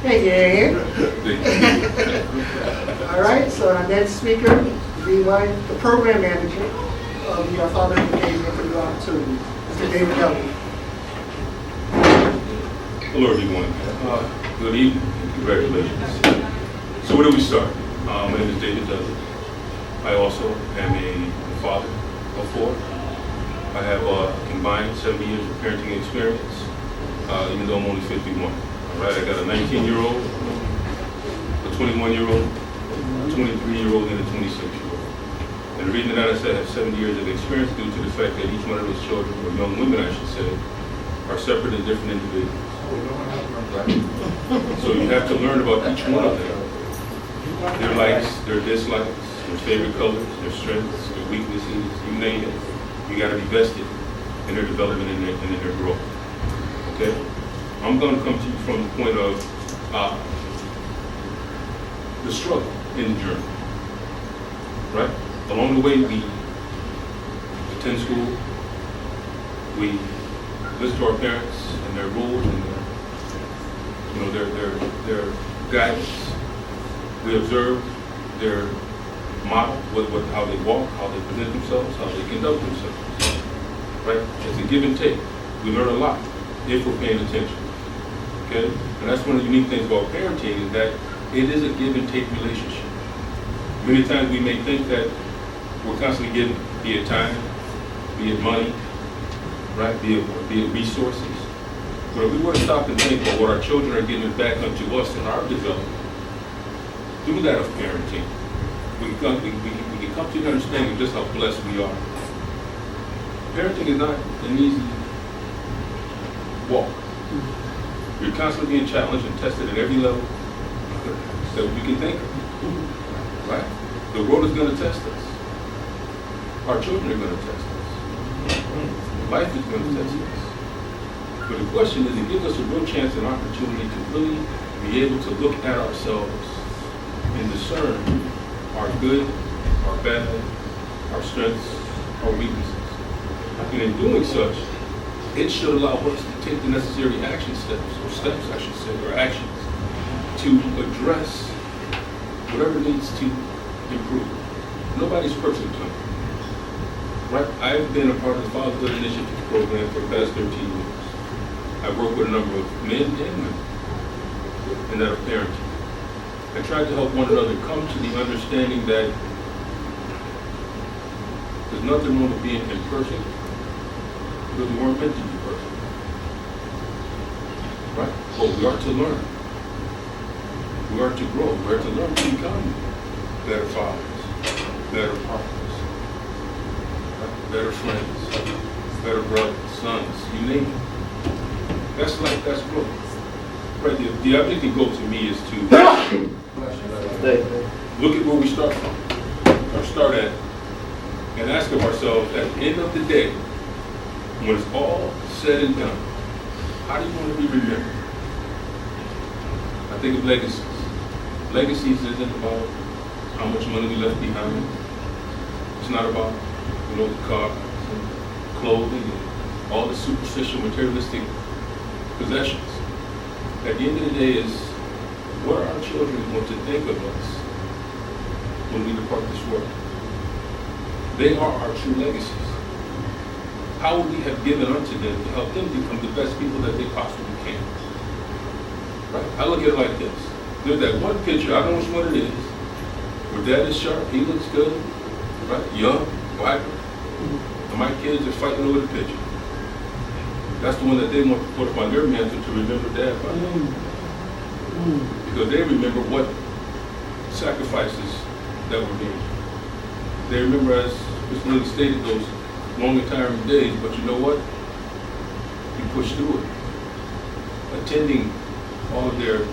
Hey, yeah. All right, so our next speaker will be the program manager of the Fatherhood Engagement for the Opportunity, Mr. David Dudley. Hello, everyone. Good evening and congratulations. So where do we start? My name is David Dudley. I also am a father of 4. I have combined 70 years of parenting experience, even though I'm only 51. All right, I got a 19-year-old, a 21-year-old, a 23-year-old, and a 26-year-old. And the reason that I say I have 70 years of experience due to the fact that each one of those children, or young women I should say, are separate and different individuals. Right? So you have to learn about each one of them. Their likes, their dislikes, their favorite colors, their strengths, their weaknesses, you name it. You got to be vested in their development and in their growth. Okay? I'm going to come to you from the point of the struggle in the journey. Right? Along the way, we attend school, we listen to our parents and their rules and their guidance. We observe their model, how they walk, how they present themselves, how they conduct themselves. Right? It's a give and take. We learn a lot if we're paying attention. Okay? And that's one of the unique things about parenting is that it is a give and take relationship. Many times we may think that we're constantly giving, be it time, be it money, right? Be it resources. But if we were to stop and think about what our children are giving back unto us in our development, through that of parenting, we can come to the understanding of just how blessed we are. Parenting is not an easy walk. You're constantly being challenged and tested at every level that we can think of. Right? The world is going to test us. Our children are going to test us. Life is going to test us. But the question is, it gives us a real chance and opportunity to really be able to look at ourselves and discern our good, our bad, our strengths, our weaknesses. And in doing such, it should allow us to take the necessary action steps, or steps I should say, or actions, to address whatever needs to improve. Nobody's perfect, Tom. Right? I've been a part of the Fatherhood Initiative program for the past 13 years. I've worked with a number of men and women in that of parenting. I tried to help one another come to the understanding that there's nothing wrong with being imperfect, because we weren't meant to be perfect. Right? But we are to learn. We are to grow. We are to learn to become better fathers, better partners, right? Better friends, better brothers, sons, you name it. That's life, that's growth. Right? The objective goal to me is to look at where we start from, or start at, and ask of ourselves at the end of the day, when it's all said and done, how do you want to be remembered? I think of legacies. Legacies isn't about how much money we left behind. It's not about, the cars and clothing and all the superficial materialistic possessions. At the end of the day is, what are our children going to think of us when we depart this world? They are our true legacies. How would we have given unto them to help them become the best people that they possibly can? Right? I look at it like this. There's that one picture, I don't know which one it is, where dad is sharp, he looks good, right? Young, vibrant. And my kids are fighting over the picture. That's the one that they want to put up on their mantle to remember dad by. Because they remember what sacrifices that were made. They remember, as Mr. Lilly stated, those long and tiring days, but you know what? You push through it. Attending all of their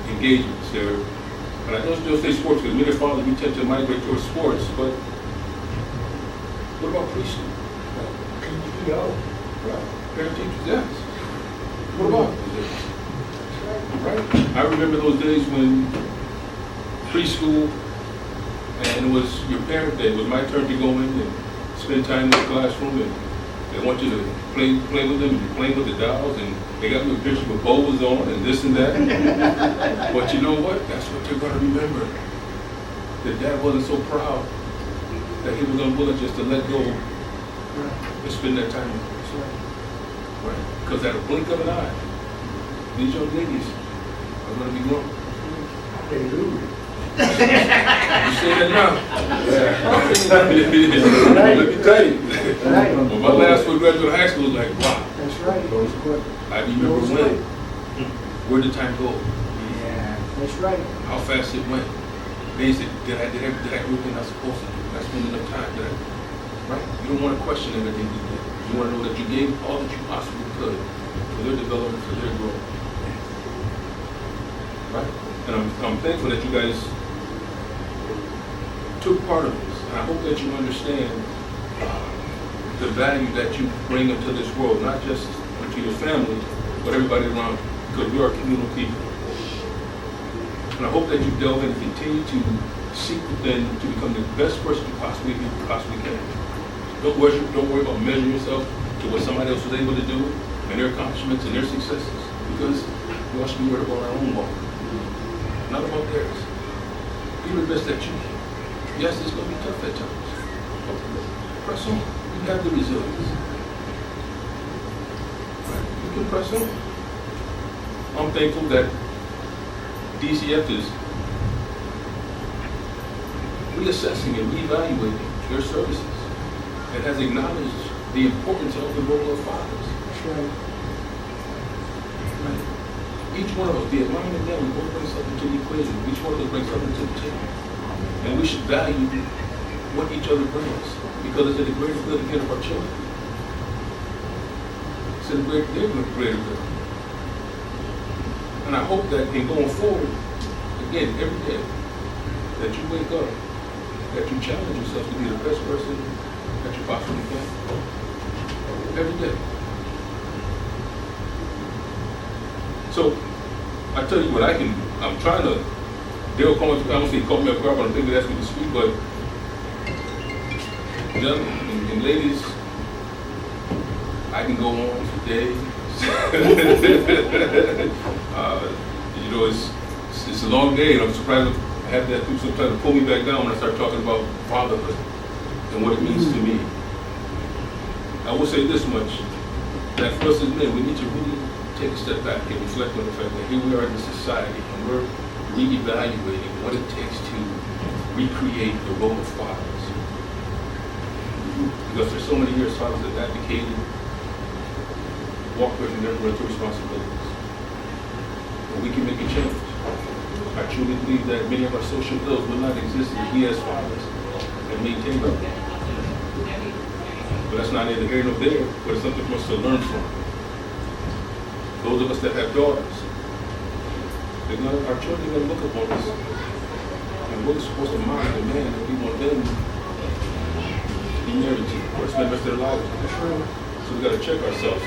engagements, and I don't still say sports because we their fathers, we tend to migrate towards sports, but what about preschool? Right. Parent teachers, yes. What about those days? Right? I remember those days when preschool, and it was your parent day. It was my turn to go in and spend time in the classroom and They want you to play with them, and you're playing with the dolls, and they got little pictures with bows on and this and that. But you know what? That's what they're going to remember. That dad wasn't so proud that he was unwilling just to let go and spend that time with us. Right? Because at a blink of an eye, these young ladies are going to be grown. Hallelujah. You say that now? Let me tell you. When my last one graduated high school was like, wow. That's right. I remember when. Where did time go? Yeah, that's right. How fast it went. They said, did I do everything I was supposed to do? Did I spend enough time? Right? You don't want to question everything you did. You want to know that you gave all that you possibly could for their development, for their growth. Right? And I'm thankful that you guys took part of this. And I hope that you understand the value that you bring into this world, not just to your family, but everybody around you, because we are communal people. And I hope that you delve in and continue to seek within to become the best person you possibly can. Don't worry about measuring yourself to what somebody else was able to do and their accomplishments and their successes, because we all should be worried about our own walk, not about theirs. Be the best that you can. Yes, it's going to be tough at times. But press on. You have the resilience. Right? You can press on. I'm thankful that DCF is reassessing and reevaluating their services and has acknowledged the importance of the role of fathers. That's right. Right? Each one of us, be it mom and dad, we both bring something to the equation. Each one of us brings something to the table. And we should value what each other brings, because it's in the greater good again of our children. It's in the greater good. And I hope that in going forward, again, every day, that you wake up, that you challenge yourself to be the best person that you possibly can. Every day. So, I tell you what, I'm trying to, they'll come up, I don't say call me up guard, but I'm thinking that's me to speak, but gentlemen and ladies, I can go on for days. You know, it's a long day, and I'm surprised I have that people sometimes to pull me back down when I start talking about fatherhood and what it means to me. I will say this much, that for us as men, we need to really take a step back and reflect on the fact that here we are in this society, and we're re-evaluating what it takes to recreate the role of fathers. Because for so many years, fathers have advocated, walked away from their parental responsibilities. But we can make a change. I truly believe that many of our social ills will not exist if we as fathers and maintain them. But that's not neither here nor there, but it's something for us to learn from. Those of us that have daughters, our children are going to look upon us, and we're supposed to model the man that we want them to be married to, or spend the rest of their lives with. So we've got to check ourselves.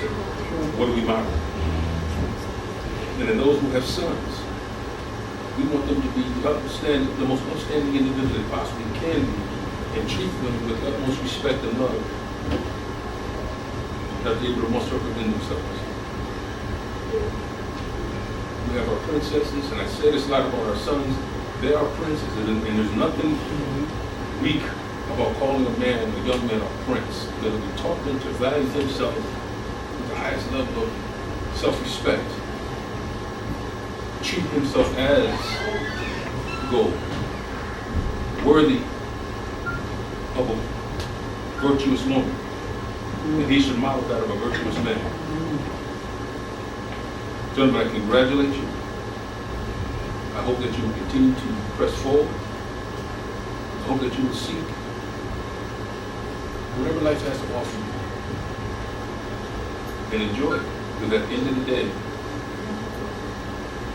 What do we model? And then those who have sons, we want them to be the most outstanding individuals they possibly can be, and treat them with the utmost respect and love that they're able to most represent themselves. We have our princesses, and I say this a lot about our sons. They are princesses, and there's nothing weak about calling a young man, a prince. Because we taught them to value themselves with the highest level of self-respect. Treat himself as gold, worthy of a virtuous woman. And he should model that of a virtuous man. Gentlemen, I congratulate you. I hope that you will continue to press forward. I hope that you will seek whatever life has to offer you and enjoy it. Because at the end of the day,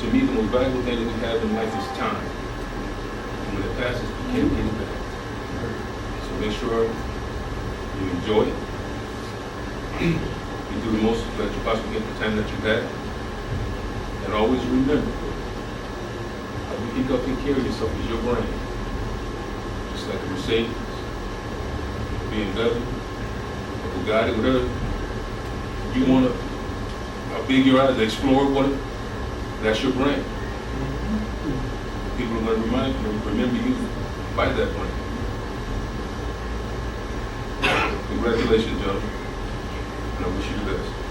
to me, the most valuable thing that we have in life is time. And when it passes, we can't get it back. So make sure you enjoy it. You do the most that you possibly get the time that you have. And always remember, how you pick up and carry yourself is your brain. Just like a Mercedes, BMW, a Bugatti, whatever you want to, how big your eyes, explore what, that's your brand. People are going to remember you by that brand. Congratulations, gentlemen. And I wish you the best.